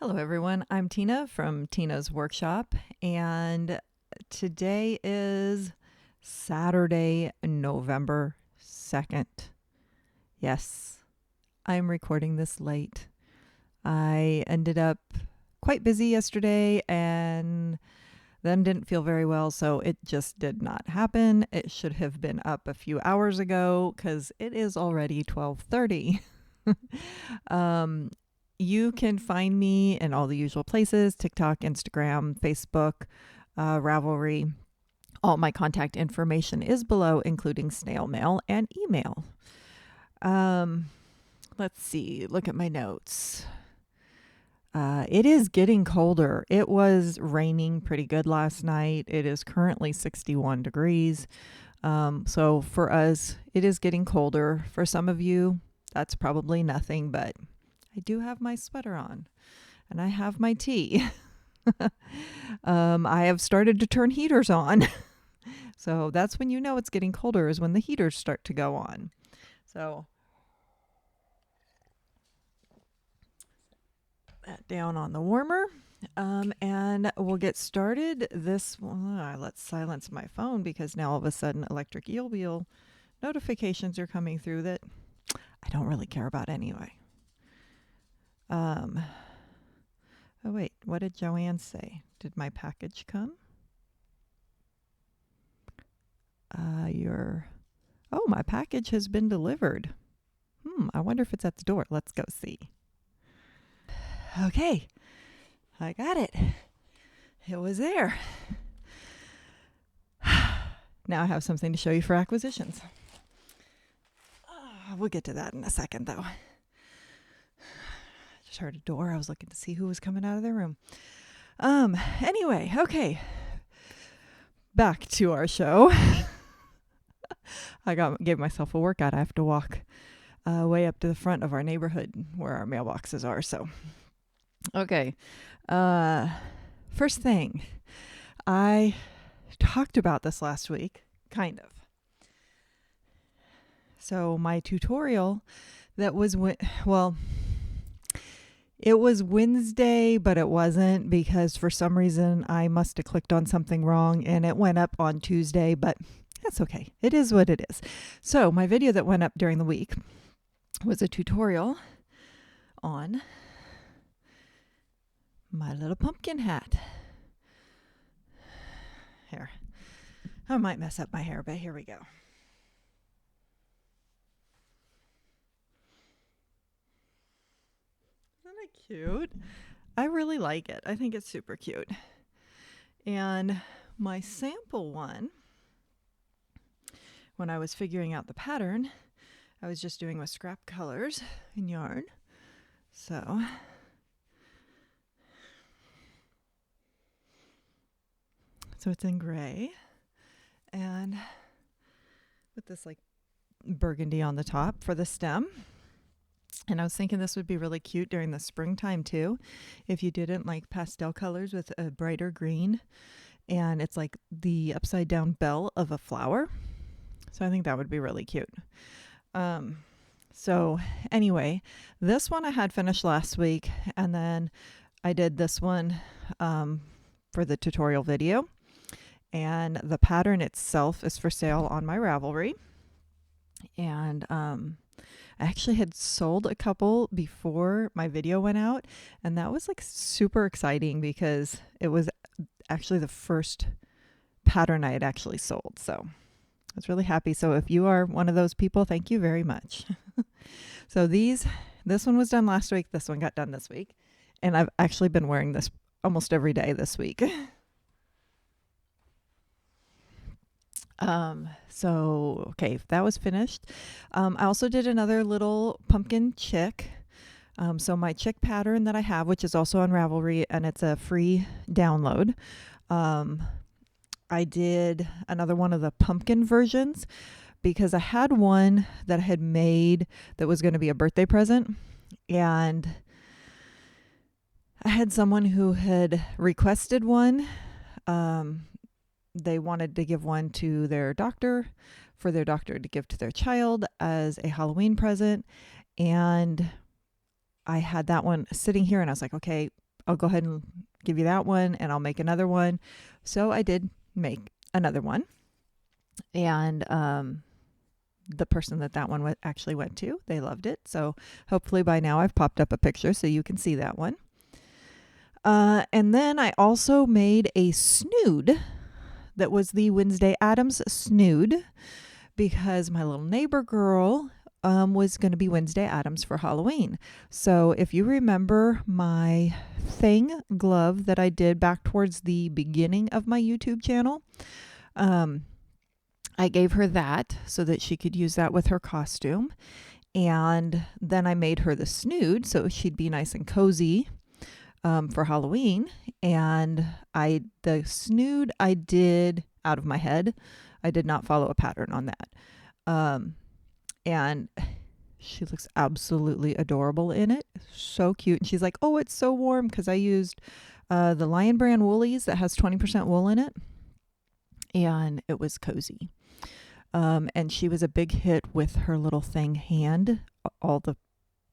Hello, everyone. I'm Tina from Tina's Workshop, and today is Saturday, November 2nd. Yes, I'm recording this late. I ended up quite busy yesterday and then didn't feel very well, so it just did not happen. It should have been up a few hours ago because it is already 12:30. um, you can find me in all the usual places: TikTok, Instagram, Facebook, Ravelry. All my contact information is below, including snail mail and email. Um, let's see, look at my notes. It is getting colder. It was raining pretty good last night. It is currently 61 degrees. So for us, it is getting colder. For some of you, that's probably nothing, but I do have my sweater on and I have my tea. I have started to turn heaters on. So that's when you know it's getting colder, is when the heaters start to go on. So that down on the warmer. And we'll get started. Let's silence my phone because now all of a sudden electric eel wheel notifications are coming through that I don't really care about anyway. Oh wait, what did Joanne say? Did my package come? My package has been delivered. I wonder if it's at the door. Let's go see. Okay, I got it. It was there. Now I have something to show you for acquisitions. We'll get to that in a second, though. Just heard a door. I was looking to see who was coming out of their room. Anyway, okay. Back to our show. I gave myself a workout. I have to walk way up to the front of our neighborhood where our mailboxes are. So, okay. First thing, I talked about this last week, kind of. So my tutorial that was, it was Wednesday, but it wasn't because for some reason I must have clicked on something wrong and it went up on Tuesday, but that's okay. It is what it is. So my video that went up during the week was a tutorial on my little pumpkin hat. Here. I might mess up my hair, but here we go. Isn't it cute? I really like it. I think it's super cute. And my sample one, when I was figuring out the pattern, I was just doing with scrap colors and yarn. So it's in gray and with this like burgundy on the top for the stem. And I was thinking this would be really cute during the springtime too, if you didn't like pastel colors with a brighter green. And it's like the upside down bell of a flower. So I think that would be really cute. So anyway, this one I had finished last week, and then I did this one for the tutorial video. And the pattern itself is for sale on my Ravelry. And I actually had sold a couple before my video went out, and that was like super exciting because it was actually the first pattern I had actually sold. So I was really happy. So if you are one of those people, thank you very much. So this one was done last week. This one got done this week. And I've actually been wearing this almost every day this week. Okay, that was finished. I also did another little pumpkin chick. So my chick pattern that I have, which is also on Ravelry, and it's a free download. I did another one of the pumpkin versions because I had one that I had made that was going to be a birthday present. And I had someone who had requested one. They wanted to give one to their doctor, for their doctor to give to their child as a Halloween present. And I had that one sitting here and I was like, okay, I'll go ahead and give you that one and I'll make another one. So I did make another one. And the person that one actually went to, they loved it. So hopefully by now I've popped up a picture so you can see that one. And then I also made a snood that was the Wednesday Addams snood because my little neighbor girl was going to be Wednesday Addams for Halloween. So if you remember my thing glove that I did back towards the beginning of my YouTube channel, I gave her that so that she could use that with her costume. And then I made her the snood so she'd be nice and cozy for Halloween. And the snood I did out of my head. I did not follow a pattern on that. And she looks absolutely adorable in it. So cute. And she's like, oh, it's so warm because I used the Lion Brand Woolies that has 20% wool in it. And it was cozy. And she was a big hit with her little thing hand. All the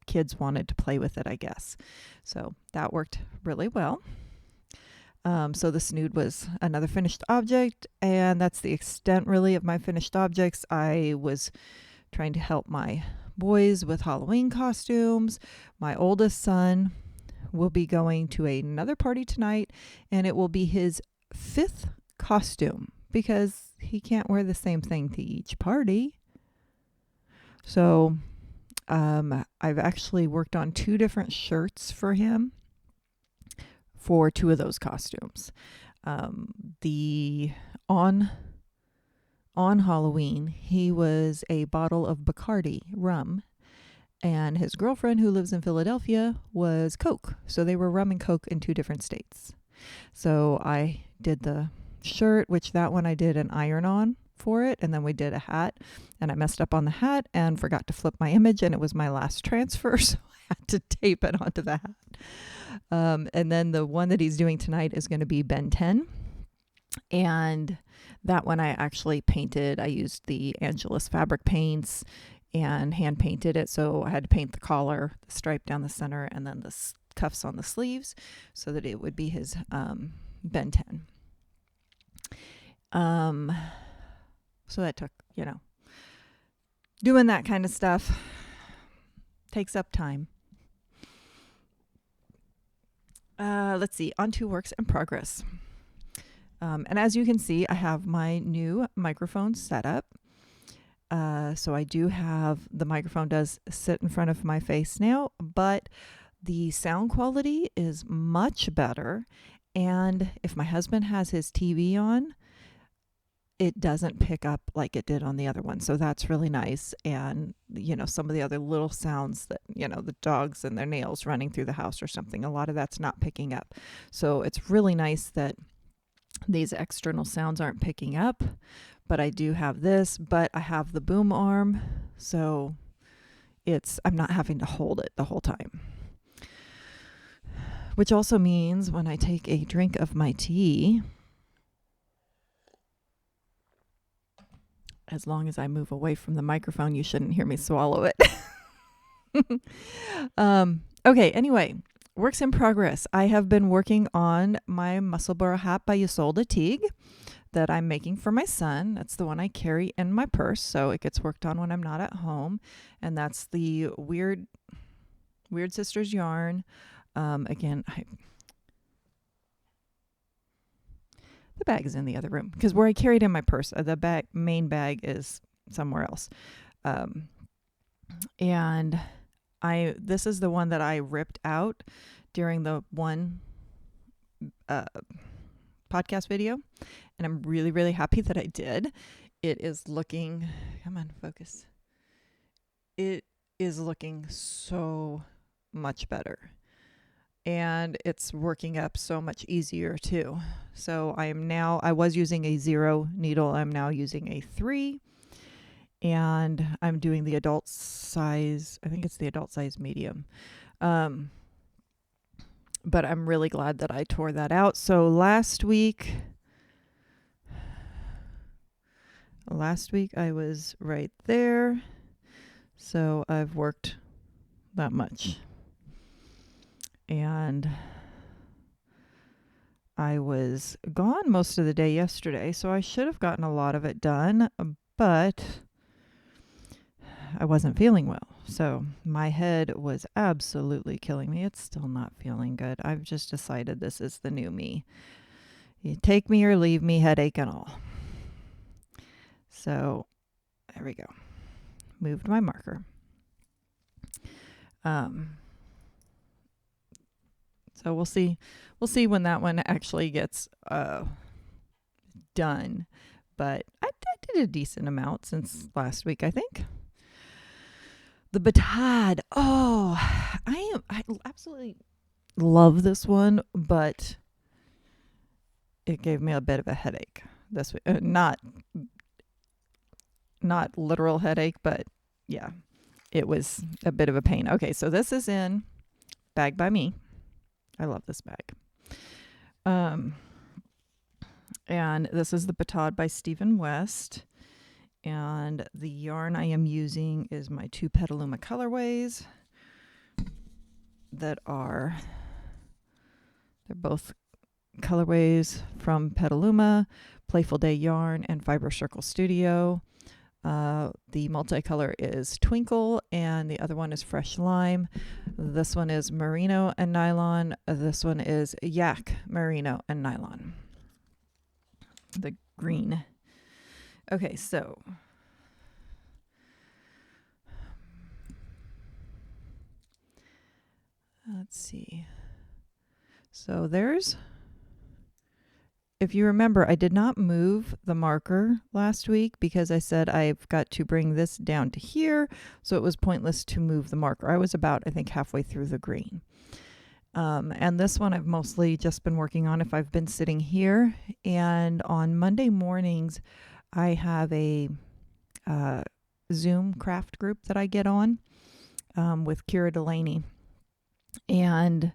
kids wanted to play with it, I guess. So that worked really well. So the snood was another finished object, and that's the extent really of my finished objects. I was trying to help my boys with Halloween costumes. My oldest son will be going to another party tonight, and it will be his 5th costume because he can't wear the same thing to each party. So I've actually worked on 2 different shirts for him for 2 of those costumes. On Halloween, he was a bottle of Bacardi rum, and his girlfriend who lives in Philadelphia was Coke. So they were rum and Coke in 2 different states. So I did the shirt, which that one I did an iron on for it, and then we did a hat, and I messed up on the hat and forgot to flip my image, and it was my last transfer, so I had to tape it onto the hat. And then the one that he's doing tonight is going to be Ben 10, and that one I actually painted. I used the Angelus fabric paints and hand painted it, so I had to paint the collar, the stripe down the center, and then the cuffs on the sleeves so that it would be his Ben 10. So that took, doing that kind of stuff takes up time. Let's see, on to works in progress. And as you can see, I have my new microphone set up. So I do have, the microphone does sit in front of my face now, but the sound quality is much better. And if my husband has his TV on, it doesn't pick up like it did on the other one. So that's really nice. And, some of the other little sounds that, the dogs and their nails running through the house or something, a lot of that's not picking up. So it's really nice that these external sounds aren't picking up, but I do have this, but I have the boom arm. So I'm not having to hold it the whole time. Which also means when I take a drink of my tea, as long as I move away from the microphone, you shouldn't hear me swallow it. Okay, anyway, works in progress. I have been working on my Musselburgh hat by Isolde Teague that I'm making for my son. That's the one I carry in my purse, so it gets worked on when I'm not at home. And that's the Weird Sisters yarn. Again, the bag is in the other room because where I carry it in my purse, the main bag is somewhere else. And this is the one that I ripped out during the one podcast video, and I'm really, really happy that I did. It is looking, come on, focus. It is looking so much better. And it's working up so much easier too. So I was using a 0 needle. I'm now using a 3. And I'm doing the adult size. I think it's the adult size medium. But I'm really glad that I tore that out. So last week I was right there. So I've worked that much. And I was gone most of the day yesterday, so I should have gotten a lot of it done, but I wasn't feeling well. So my head was absolutely killing me. It's still not feeling good. I've just decided this is the new me. You take me or leave me, headache and all. So there we go. Moved my marker. So we'll see. We'll see when that one actually gets done. But I did a decent amount since last week, I think. The batad. Oh, I absolutely love this one, but it gave me a bit of a headache this week. Not literal headache, but yeah, it was a bit of a pain. Okay, so this is in Bag by Me. I love this bag. And this is the Batad by Stephen West. And the yarn I am using is my 2 Petaluma colorways they're both colorways from Petaluma, Playful Day Yarn, and Fiber Circle Studio. The multicolor is Twinkle, and the other one is Fresh Lime. This one is Merino and Nylon. This one is Yak Merino and Nylon. The green. Okay, so let's see. So if you remember, I did not move the marker last week because I said I've got to bring this down to here, so it was pointless to move the marker. I was about, I think, halfway through the green. And this one I've mostly just been working on if I've been sitting here. And on Monday mornings, I have a Zoom craft group that I get on with Kira Delaney. And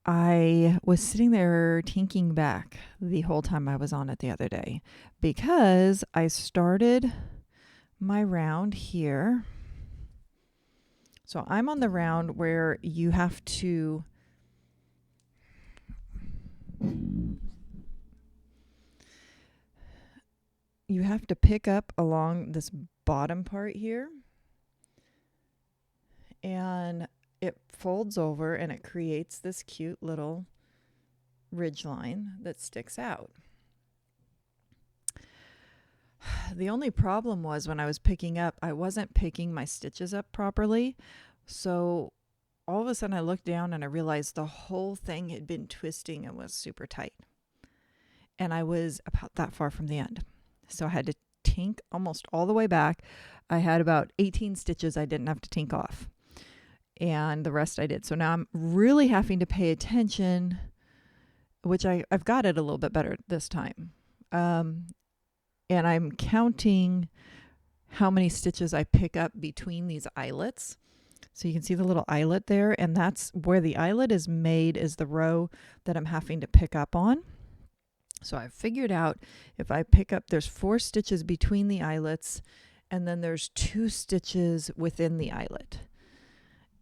I was sitting there tinking back the whole time I was on it the other day because I started my round here. So I'm on the round where you have to pick up along this bottom part here, and it folds over and it creates this cute little ridge line that sticks out. The only problem was when I was picking up, I wasn't picking my stitches up properly. So all of a sudden I looked down and I realized the whole thing had been twisting and was super tight. And I was about that far from the end. So I had to tink almost all the way back. I had about 18 stitches I didn't have to tink off. And the rest I did. So now I'm really having to pay attention, which I've got it a little bit better this time. And I'm counting how many stitches I pick up between these eyelets. So you can see the little eyelet there, and that's where the eyelet is made, is the row that I'm having to pick up on. So I've figured out if I pick up, there's 4 stitches between the eyelets, and then there's 2 stitches within the eyelet.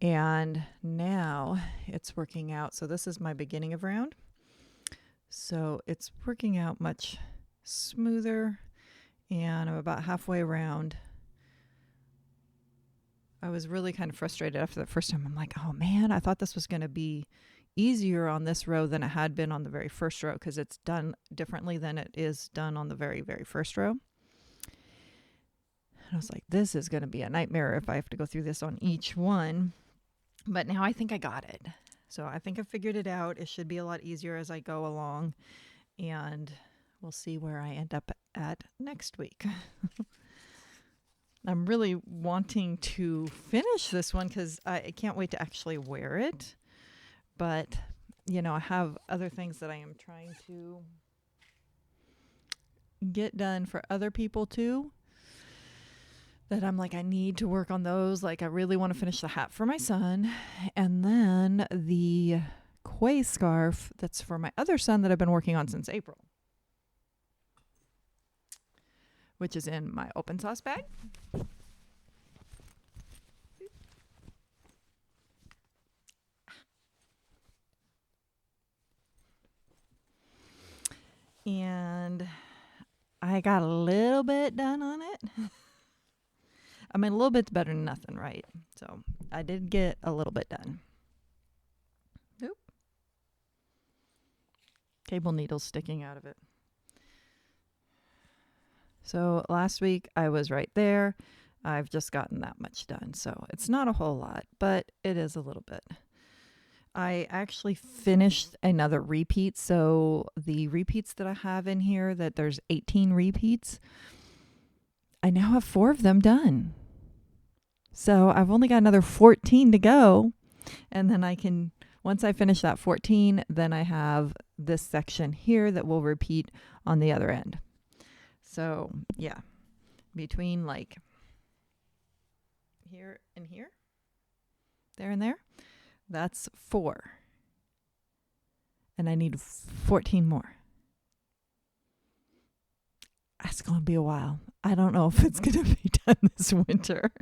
And now it's working out. So this is my beginning of round. So it's working out much smoother, and I'm about halfway around. I was really kind of frustrated after the first time. I'm like, oh man, I thought this was going to be easier on this row than it had been on the very first row, because it's done differently than it is done on the very, very first row. And I was like, this is going to be a nightmare if I have to go through this on each one. But now I think I got it. So I think I figured it out. It should be a lot easier as I go along. And we'll see where I end up at next week. I'm really wanting to finish this one because I can't wait to actually wear it. But, I have other things that I am trying to get done for other people too, that I'm like, I need to work on those. Like, I really want to finish the hat for my son. And then the Quay scarf that's for my other son that I've been working on since April, which is in my open sauce bag. And I got a little bit done on it. I mean, a little bit's better than nothing, right? So I did get a little bit done. Oop. Cable needles sticking out of it. So last week I was right there. I've just gotten that much done. So it's not a whole lot, but it is a little bit. I actually finished another repeat. So the repeats that I have in here, that there's 18 repeats, I now have 4 of them done. So I've only got another 14 to go. And then I can, once I finish that 14, then I have this section here that will repeat on the other end. So yeah, between like here and here, there and there, that's 4. And I need 14 more. That's going to be a while. I don't know if it's going to be done this winter.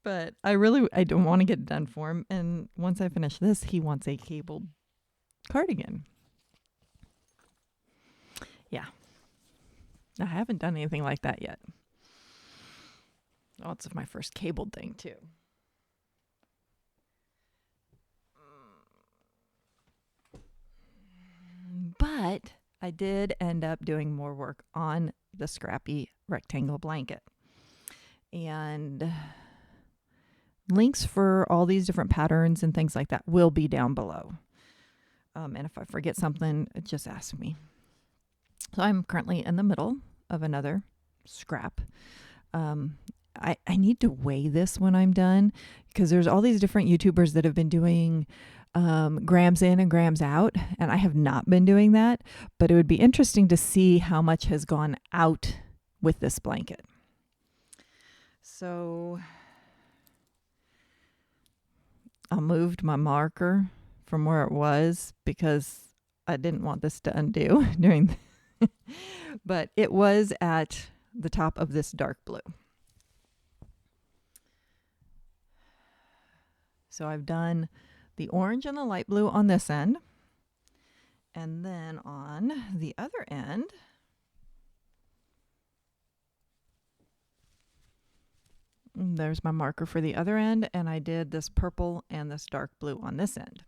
But I don't want to get it done for him. And once I finish this, he wants a cabled cardigan. Yeah. I haven't done anything like that yet. Oh, it's my first cabled thing too. But I did end up doing more work on the scrappy rectangle blanket. And links for all these different patterns and things like that will be down below. And if I forget something, just ask me. So I'm currently in the middle of another scrap. I need to weigh this when I'm done, because there's all these different YouTubers that have been doing grams in and grams out, and I have not been doing that, but it would be interesting to see how much has gone out with this blanket. So I moved my marker from where it was because I didn't want this to undo during but it was at the top of this dark blue. So I've done the orange and the light blue on this end. And then on the other end, there's my marker for the other end, and I did this purple and this dark blue on this end.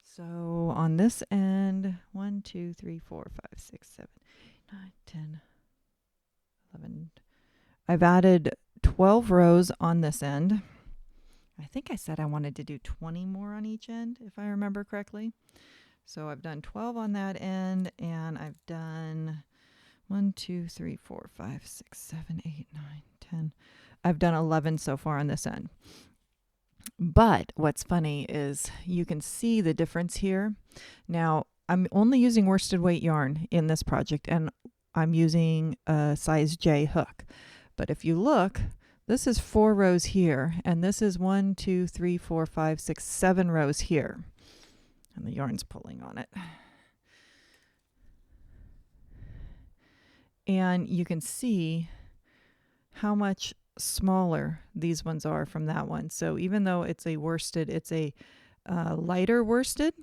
So on this end, 1, 2, 3, 4, 5, 6, 7, 8, 9, 10, 11. I've added 12 rows on this end. I think I said I wanted to do 20 more on each end, if I remember correctly. So I've done 12 on that end, and I've done 1, 2, 3, 4, 5, 6, 7, 8, 9, 10. I've done 11 so far on this end. But what's funny is you can see the difference here. Now, I'm only using worsted weight yarn in this project, and I'm using a size J hook. But if you look, this is 4 rows here, and this is 1, 2, 3, 4, 5, 6, 7 rows here. And the yarn's pulling on it. And you can see how much smaller these ones are from that one. So even though it's a worsted, it's a lighter worsted.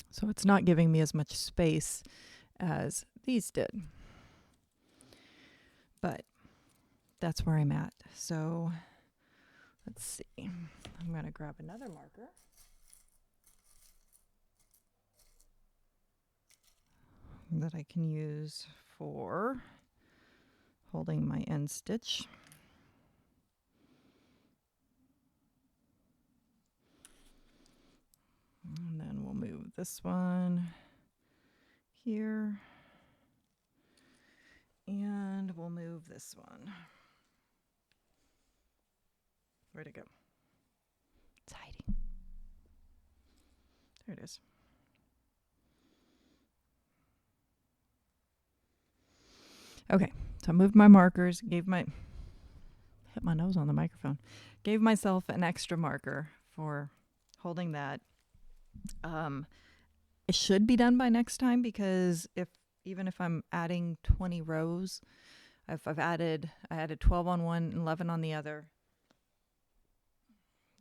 So it's not giving me as much space as these did. But that's where I'm at. So let's see. I'm going to grab another marker. That I can use for holding my end stitch. And then we'll move this one here. And we'll move this one. Where'd it go? It's hiding. There it is. Okay, so I moved my markers, hit my nose on the microphone, gave myself an extra marker for holding that. It should be done by next time, because even if I'm adding 20 rows, I added 12 on one and 11 on the other.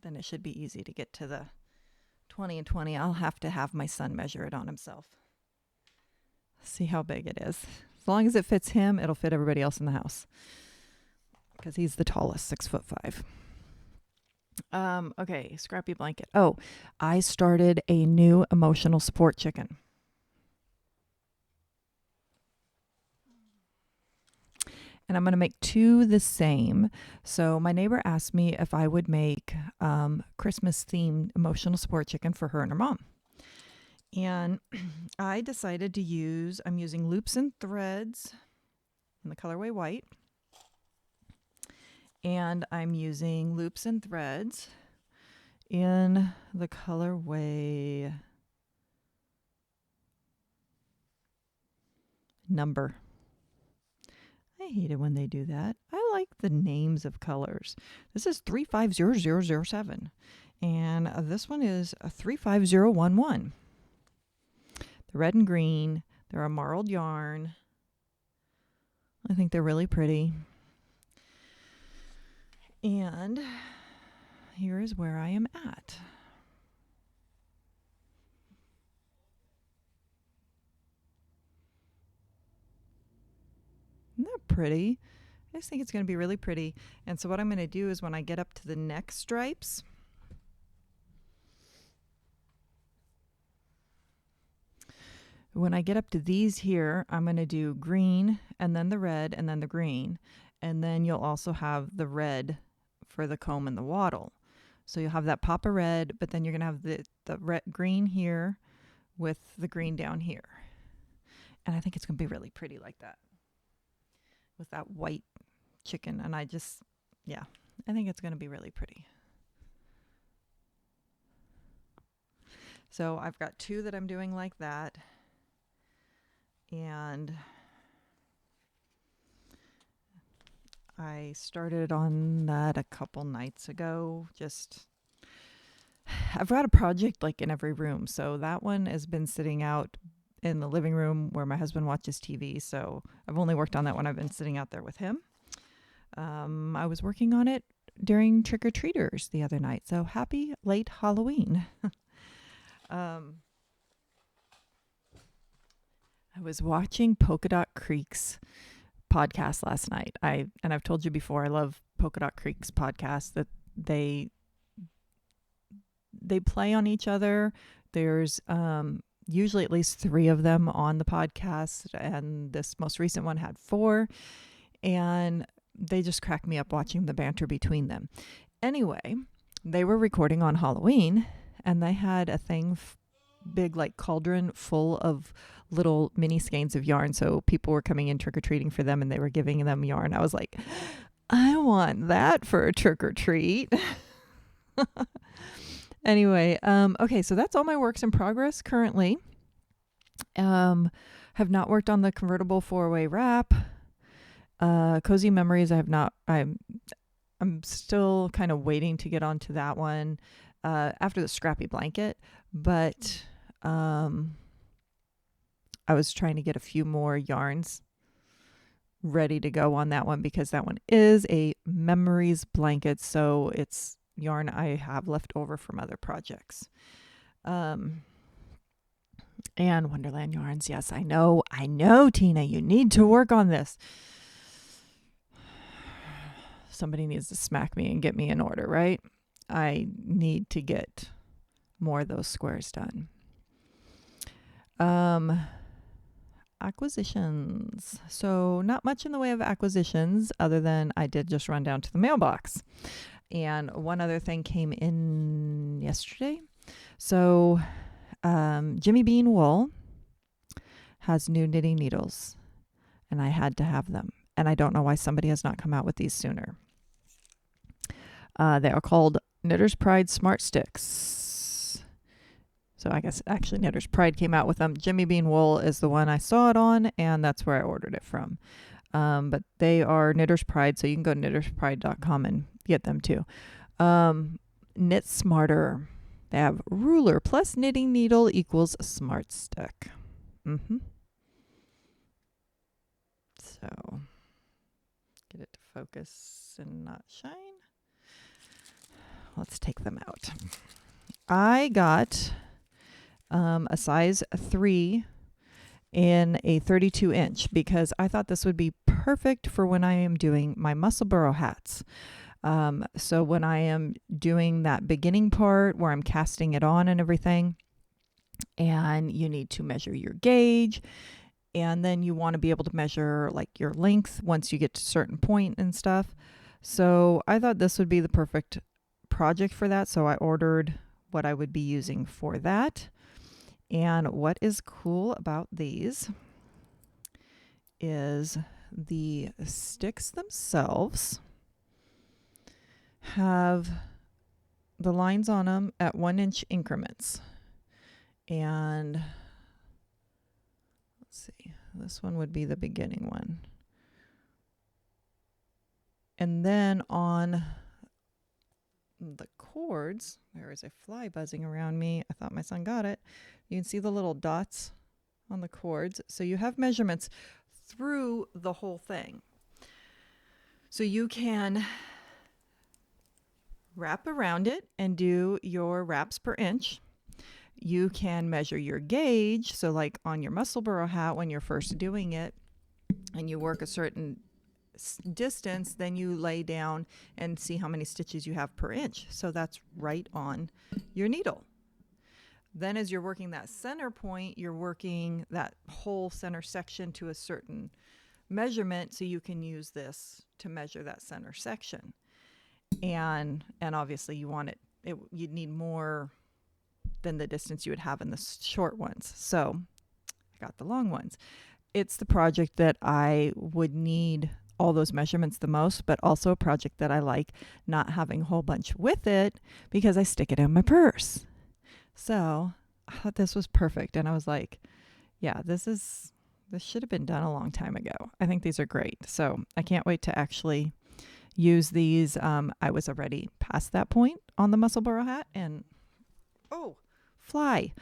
then it should be easy to get to the 20 and 20. I'll have to have my son measure it on himself. See how big it is. As long as it fits him, it'll fit everybody else in the house. Because he's the tallest, 6'5". Okay, scrappy blanket. Oh, I started a new emotional support chicken. And I'm going to make 2 the same. So my neighbor asked me if I would make Christmas-themed emotional support chicken for her and her mom. And I decided to I'm using loops and threads in the colorway white. And I'm using loops and threads in the colorway number. I hate it when they do that. I like the names of colors. This is 350007. And this one is 35011. The red and green. They're a marled yarn. I think they're really pretty. And here is where I am at. Isn't that pretty? I just think it's going to be really pretty. And so what I'm going to do is when I get up to the neck stripes, when I get up to these here, I'm going to do green and then the red and then the green. And then you'll also have the red for the comb and the wattle. So you'll have that pop of red, but then you're going to have the red, green here with the green down here. And I think it's going to be really pretty like that with that white chicken. And I think it's going to be really pretty. So I've got 2 that I'm doing like that. And I started on that a couple nights ago. I've got a project like in every room. So that one has been sitting out in the living room where my husband watches TV. So I've only worked on that one. I've been sitting out there with him. I was working on it during trick-or-treaters the other night. So happy late Halloween. I was watching Polka Dot Creek's podcast last night. I've told you before, I love Polka Dot Creek's podcast, that they play on each other. There's usually at least 3 of them on the podcast, and this most recent one had 4, and they just crack me up watching the banter between them. Anyway, they were recording on Halloween, and they had a thing big like cauldron full of little mini skeins of yarn. So people were coming in trick-or-treating for them, and they were giving them yarn. I was like, I want that for a trick-or-treat. Anyway, okay, so that's all my works in progress currently. Have not worked on the convertible 4-way wrap. Cozy Memories, I'm still kind of waiting to get onto that one after the scrappy blanket, but I was trying to get a few more yarns ready to go on that one, because that one is a memories blanket, so it's yarn I have left over from other projects. And Wonderland Yarns, yes, I know, Tina, you need to work on this. Somebody needs to smack me and get me in order, right? I need to get more of those squares done. Acquisitions. So not much in the way of acquisitions, other than I did just run down to the mailbox. And one other thing came in yesterday. So Jimmy Bean Wool has new knitting needles, and I had to have them. And I don't know why somebody has not come out with these sooner. They are called Knitter's Pride Smart Sticks. So I guess actually Knitter's Pride came out with them. Jimmy Bean Wool is the one I saw it on, and that's where I ordered it from. But they are Knitter's Pride, so you can go to knitterspride.com and get them too. Knit Smarter. They have ruler plus knitting needle equals smart stick. So get it to focus and not shine. let's take them out. I got a size 3 in a 32 inch because I thought this would be perfect for when I am doing my muscle burrow hats. So when I am doing that beginning part where I'm casting it on and everything, and you need to measure your gauge, and then you want to be able to measure like your length once you get to a certain point and stuff. So I thought this would be the perfect project for that. So I ordered what I would be using for that. And what is cool about these is the sticks themselves have the lines on them at 1 inch increments. And let's see, this one would be the beginning one. And then on the cords, there is a fly buzzing around me. I thought my son got it. You can see the little dots on the cords. So you have measurements through the whole thing. So you can wrap around it and do your wraps per inch. You can measure your gauge. So like on your muscle burrow hat, when you're first doing it and you work a certain distance, then you lay down and see how many stitches you have per inch. So that's right on your needle. Then as you're working that center point, you're working that whole center section to a certain measurement, so you can use this to measure that center section. And obviously you want you'd need more than the distance you would have in the short ones. So I got the long ones. It's the project that I would need all those measurements the most, but also a project that I like not having a whole bunch with it because I stick it in my purse. So I thought this was perfect. And I was like, yeah, this should have been done a long time ago. I think these are great. So I can't wait to actually use these. I was already past that point on the muscle burrow hat and fly.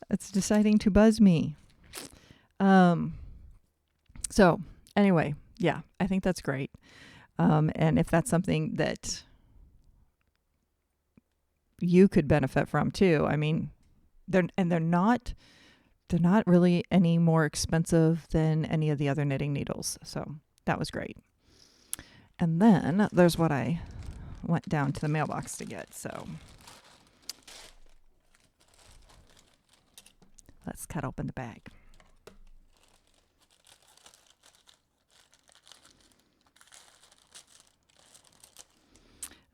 It's deciding to buzz me. So anyway, yeah, I think that's great. And if that's something that you could benefit from too, I mean, they're not really any more expensive than any of the other knitting needles. So that was great. And then there's what I went down to the mailbox to get. So let's cut open the bag.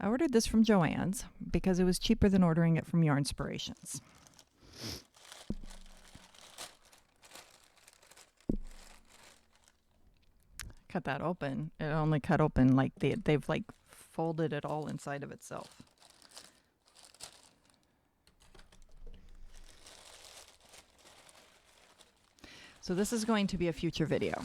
I ordered this from Joann's because it was cheaper than ordering it from Yarnspirations. Cut that open. It only cut open like they've like folded it all inside of itself. So this is going to be a future video.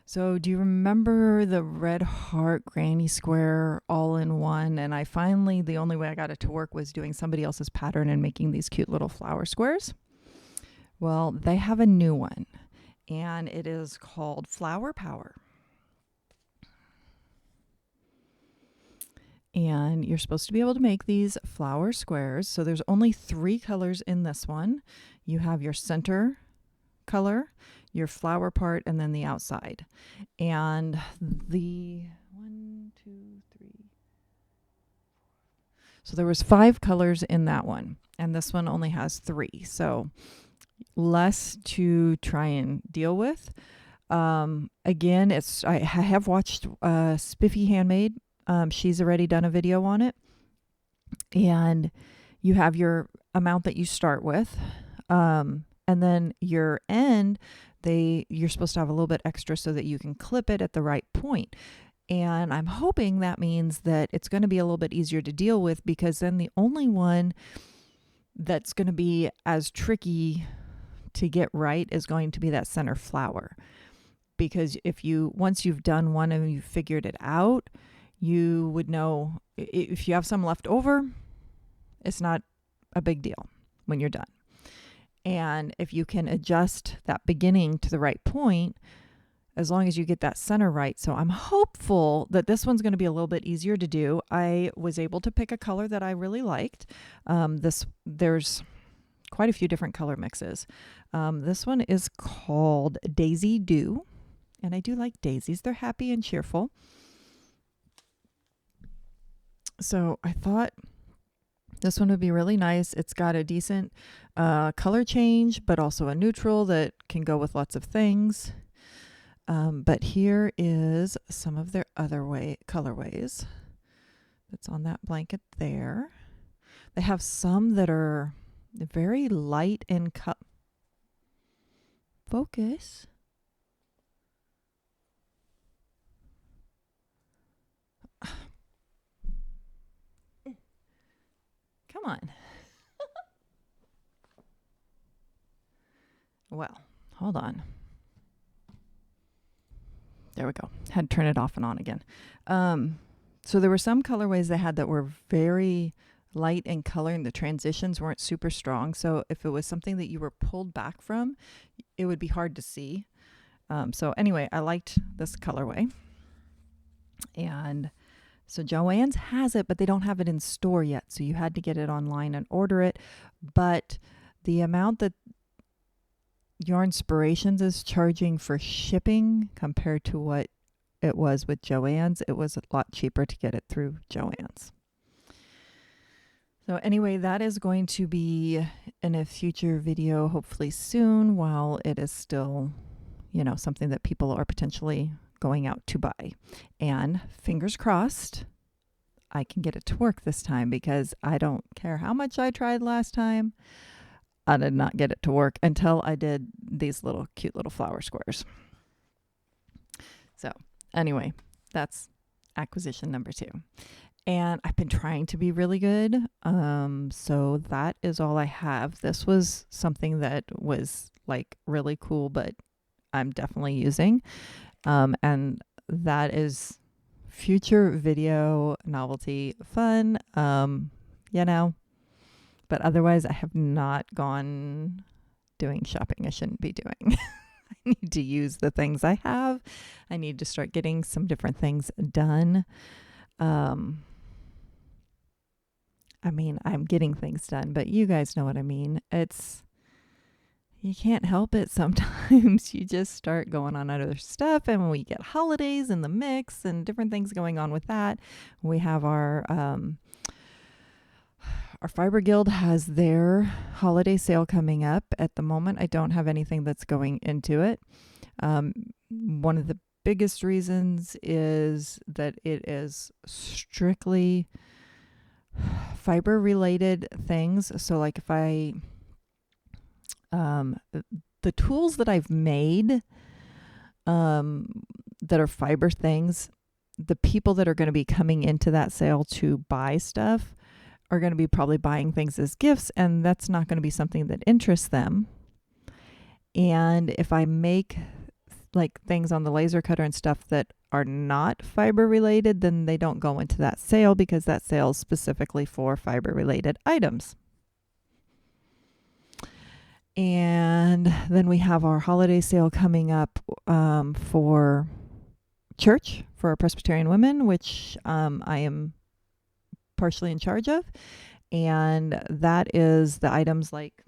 So do you remember the red heart granny square all-in-one? And the only way I got it to work was doing somebody else's pattern and making these cute little flower squares. Well, they have a new one, and it is called Flower Power. And you're supposed to be able to make these flower squares. So there's only 3 colors in this one. You have your center color, your flower part, and then the outside. And the 1, 2, 3. So there was 5 colors in that one, and this one only has 3. So less to try and deal with. Again, I have watched Spiffy Handmade. She's already done a video on it. And you have your amount that you start with. And then your end, you're supposed to have a little bit extra so that you can clip it at the right point. And I'm hoping that means that it's going to be a little bit easier to deal with, because then the only one that's going to be as tricky to get right is going to be that center flower. Because once you've done one and you've figured it out, you would know if you have some left over, it's not a big deal when you're done. And if you can adjust that beginning to the right point, as long as you get that center right. So I'm hopeful that this one's going to be a little bit easier to do. I was able to pick a color that I really liked. There's quite a few different color mixes. This one is called Daisy Dew, and I do like daisies. They're happy and cheerful. So I thought this one would be really nice. It's got a decent color change, but also a neutral that can go with lots of things. But here is some of their other colorways that's on that blanket there. They have some that are very light in focus. Come on. Well, hold on. There we go. Had to turn it off and on again. So there were some colorways they had that were very light in color and the transitions weren't super strong. So if it was something that you were pulled back from, it would be hard to see. So anyway, I liked this colorway. And so Joann's has it, but they don't have it in store yet. So you had to get it online and order it. But the amount that Yarnspirations is charging for shipping compared to what it was with Joann's, it was a lot cheaper to get it through Joann's. So anyway, that is going to be in a future video, hopefully soon, while it is still, something that people are potentially going out to buy. And fingers crossed, I can get it to work this time, because I don't care how much I tried last time. I did not get it to work until I did these cute little flower squares. So anyway, that's acquisition number 2. And I've been trying to be really good. So that is all I have. This was something that was really cool, but I'm definitely using. And that is future video novelty fun. But otherwise I have not gone doing shopping I shouldn't be doing. I need to use the things I have. I need to start getting some different things done. I'm getting things done, but you guys know what I mean. You can't help it sometimes. You just start going on other stuff, and when we get holidays in the mix and different things going on with that, we have our Fiber Guild has their holiday sale coming up. At the moment, I don't have anything that's going into it. One of the biggest reasons is that it is strictly fiber related things. So if the tools that I've made that are fiber things, the people that are going to be coming into that sale to buy stuff are going to be probably buying things as gifts, and that's not going to be something that interests them. And if I make things on the laser cutter and stuff that are not fiber related, then they don't go into that sale, because that sale is specifically for fiber related items. And then we have our holiday sale coming up for church, for our Presbyterian women, which I am partially in charge of. And that is the items like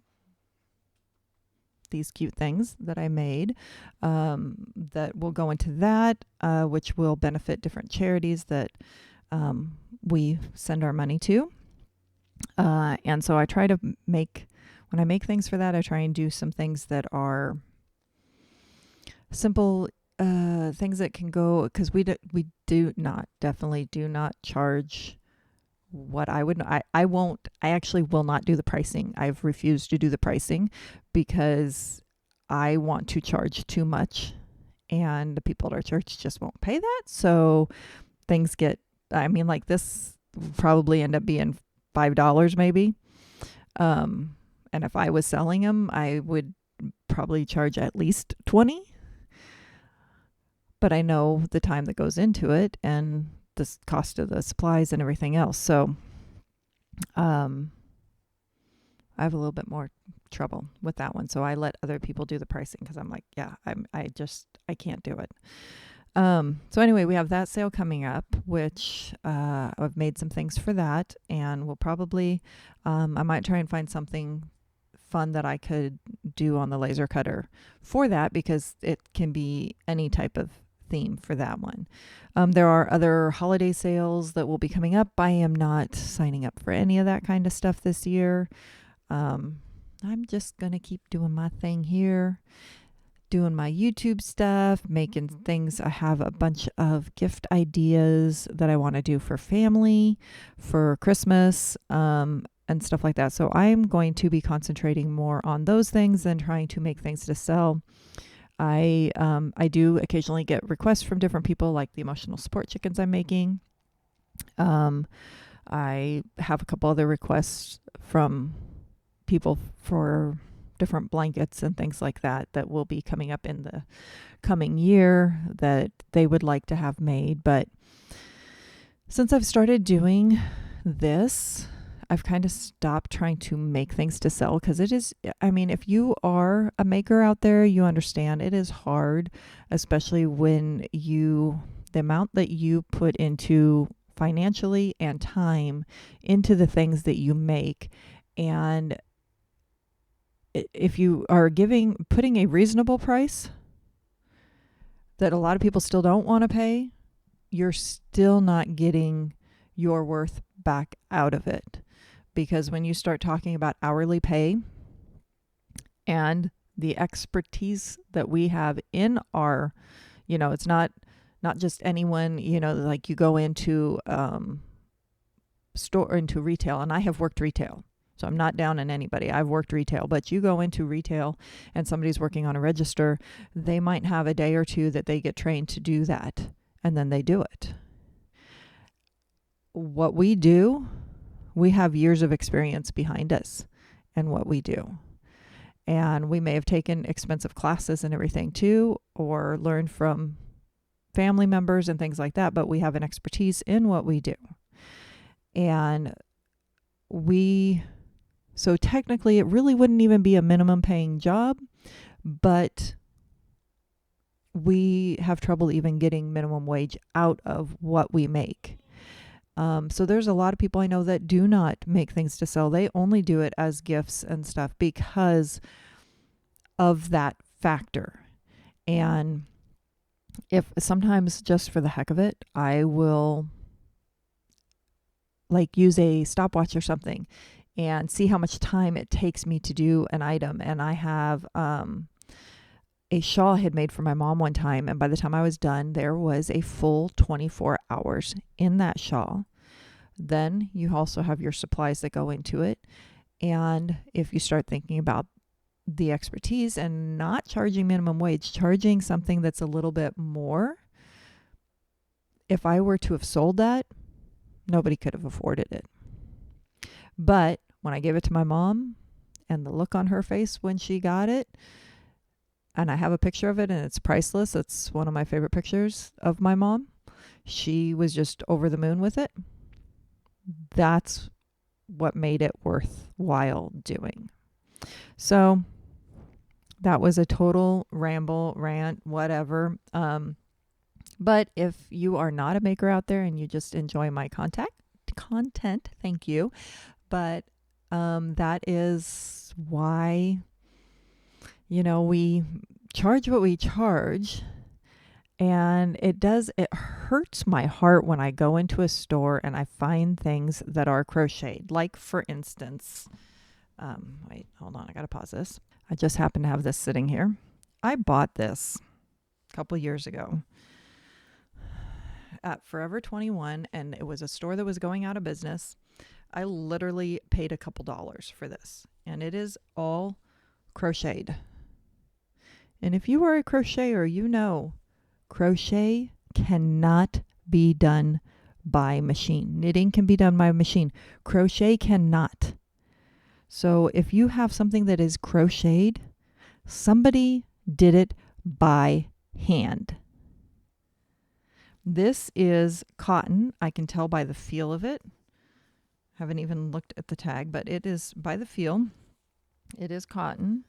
these cute things that I made that will go into that, which will benefit different charities that we send our money to. And so I try to when I make things for that, I try and do some things that are simple things that can go, because we definitely do not charge what I would. I actually will not do the pricing. I've refused to do the pricing because I want to charge too much, and the people at our church just won't pay that. So things get, this will probably end up being $5 maybe. And if I was selling them, I would probably charge at least $20. But I know the time that goes into it and the cost of the supplies and everything else. So I have a little bit more trouble with that one. So I let other people do the pricing because I'm like, yeah, I can't do it. So anyway, we have that sale coming up, which I've made some things for that, and we'll probably, I might try and find something fun that I could do on the laser cutter for that, because it can be any type of theme for that one. There are other holiday sales that will be coming up. I am not signing up for any of that kind of stuff this year. I'm just going to keep doing my thing here, doing my YouTube stuff, making things. I have a bunch of gift ideas that I want to do for family, for Christmas, and stuff like that. So I'm going to be concentrating more on those things than trying to make things to sell. I do occasionally get requests from different people, like the emotional support chickens I'm making. I have a couple other requests from people for different blankets and things like that will be coming up in the coming year that they would like to have made. But since I've started doing this, I've kind of stopped trying to make things to sell, because it is, I mean, if you are a maker out there, you understand it is hard, especially when the amount that you put into financially and time into the things that you make. And if you are putting a reasonable price that a lot of people still don't want to pay, you're still not getting your worth back out of it. Because when you start talking about hourly pay and the expertise that we have in our, it's not just anyone, like you go into into retail, and I have worked retail. So I'm not down on anybody. I've worked retail, but you go into retail and somebody's working on a register, they might have a day or two that they get trained to do that, and then they do it. What we do, we have years of experience behind us in what we do. And we may have taken expensive classes and everything too, or learned from family members and things like that, but we have an expertise in what we do. And so technically it really wouldn't even be a minimum paying job, but we have trouble even getting minimum wage out of what we make. So there's a lot of people I know that do not make things to sell. They only do it as gifts and stuff because of that factor. And if sometimes, just for the heck of it, I will like use a stopwatch or something and see how much time it takes me to do an item. And I have a shawl I had made for my mom one time, and by the time I was done, there was a full 24 hours in that shawl. Then you also have your supplies that go into it. And if you start thinking about the expertise and not charging minimum wage, charging something that's a little bit more, if I were to have sold that, nobody could have afforded it. But when I gave it to my mom and the look on her face when she got it, and I have a picture of it and it's priceless. It's one of my favorite pictures of my mom. She was just over the moon with it. That's what made it worthwhile doing. So that was a total ramble, rant, whatever. But if you are not a maker out there and you just enjoy my content, thank you. But that is why, we charge what we charge. And it hurts my heart when I go into a store and I find things that are crocheted. Like, for instance, wait, hold on, I got to pause this. I just happen to have this sitting here. I bought this a couple years ago at Forever 21, and it was a store that was going out of business. I literally paid a couple dollars for this, and it is all crocheted. And if you are a crocheter, crochet cannot be done by machine. Knitting can be done by machine. Crochet cannot. So if you have something that is crocheted, somebody did it by hand. This is cotton. I can tell by the feel of it. Haven't even looked at the tag, but it is by the feel. It is cotton.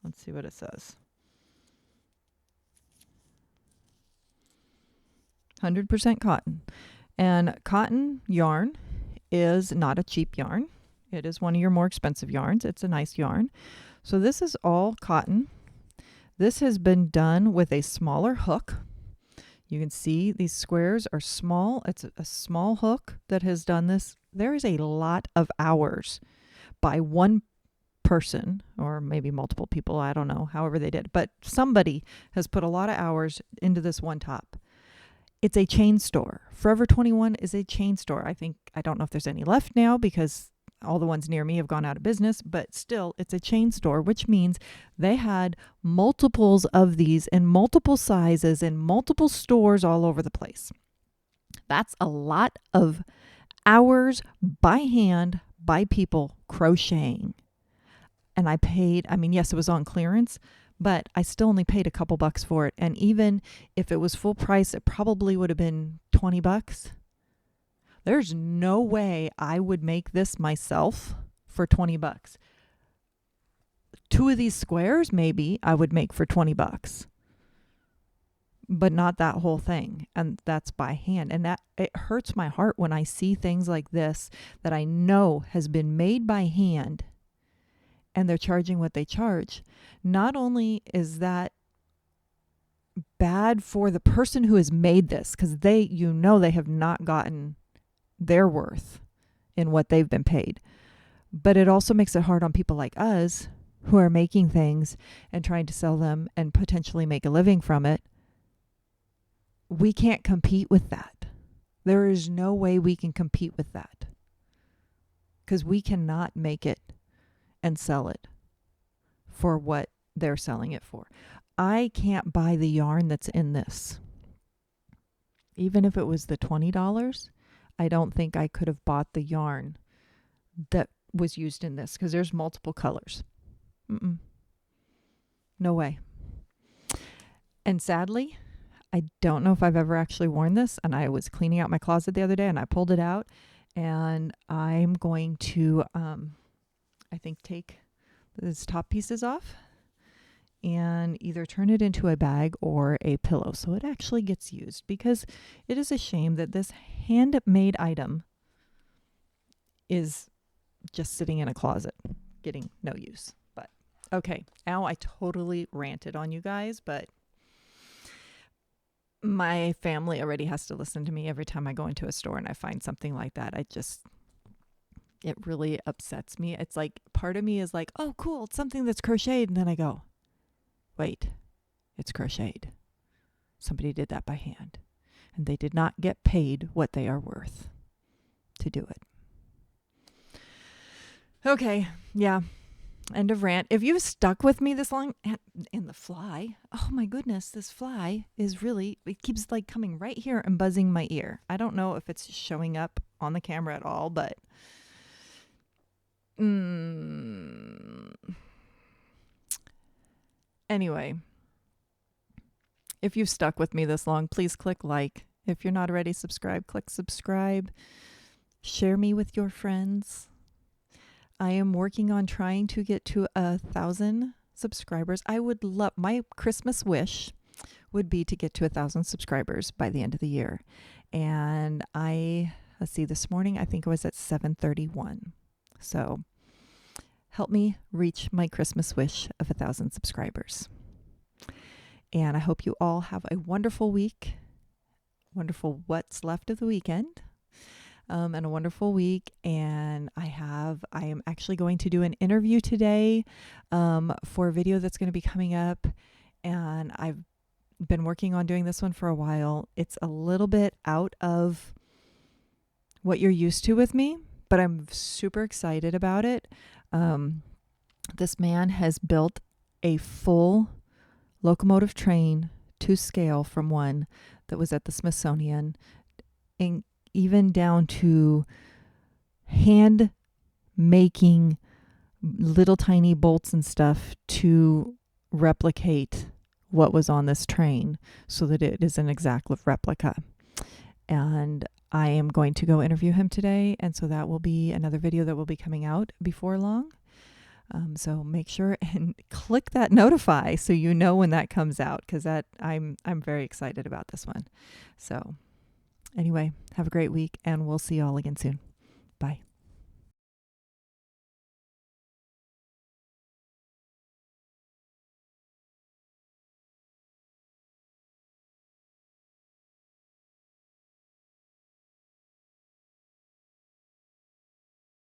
Let's see what it says. 100% cotton. And cotton yarn is not a cheap yarn. It is one of your more expensive yarns. It's a nice yarn. So this is all cotton. This has been done with a smaller hook. You can see these squares are small. It's a small hook that has done this. There is a lot of hours by one person, or maybe multiple people. I don't know, however they did. But somebody has put a lot of hours into this one top. It's a chain store. Forever 21 is a chain store. I don't know if there's any left now because all the ones near me have gone out of business, but still it's a chain store, which means they had multiples of these in multiple sizes in multiple stores all over the place. That's a lot of hours by hand by people crocheting. And I paid, yes, it was on clearance, but I still only paid a couple bucks for it. And even if it was full price, it probably would have been 20 bucks. There's no way I would make this myself for 20 bucks. 2 of these squares, maybe I would make for 20 bucks, but not that whole thing. And that's by hand. And that it hurts my heart when I see things like this that I know has been made by hand and they're charging what they charge. Not only is that bad for the person who has made this, because they have not gotten their worth in what they've been paid, but it also makes it hard on people like us who are making things and trying to sell them and potentially make a living from it. We can't compete with that. There is no way we can compete with that because we cannot make it and sell it for what they're selling it for. I can't buy the yarn that's in this. Even if it was the $20, I don't think I could have bought the yarn that was used in this because there's multiple colors. No way. And sadly, I don't know if I've ever actually worn this. And I was cleaning out my closet the other day and I pulled it out and I'm going to take these top pieces off and either turn it into a bag or a pillow so it actually gets used, because it is a shame that this handmade item is just sitting in a closet getting no use. But okay, now I totally ranted on you guys, but my family already has to listen to me every time I go into a store and I find something like that. It really upsets me. It's like part of me is like, oh, cool, it's something that's crocheted. And then I go, wait, it's crocheted. Somebody did that by hand. And they did not get paid what they are worth to do it. Okay, yeah, end of rant. If you've stuck with me this long, and the fly, oh my goodness, this fly is really, it keeps like coming right here and buzzing my ear. I don't know if it's showing up on the camera at all, but anyway, if you've stuck with me this long, please click like. If you're not already subscribed, click subscribe. Share me with your friends. I am working on trying to get to 1,000 subscribers. I would love, my Christmas wish would be to get to 1,000 subscribers by the end of the year. And let's see, this morning I think I was at 731. So help me reach my Christmas wish of 1,000 subscribers. And I hope you all have a wonderful week, wonderful what's left of the weekend, and a wonderful week. And I am actually going to do an interview today for a video that's going to be coming up. And I've been working on doing this one for a while. It's a little bit out of what you're used to with me, but I'm super excited about it. This man has built a full locomotive train to scale from one that was at the Smithsonian, and even down to hand making little tiny bolts and stuff to replicate what was on this train so that it is an exact replica. And I am going to go interview him today. And so that will be another video that will be coming out before long. So make sure and click that notify so you know when that comes out, because I'm very excited about this one. So anyway, have a great week, and we'll see you all again soon. Bye.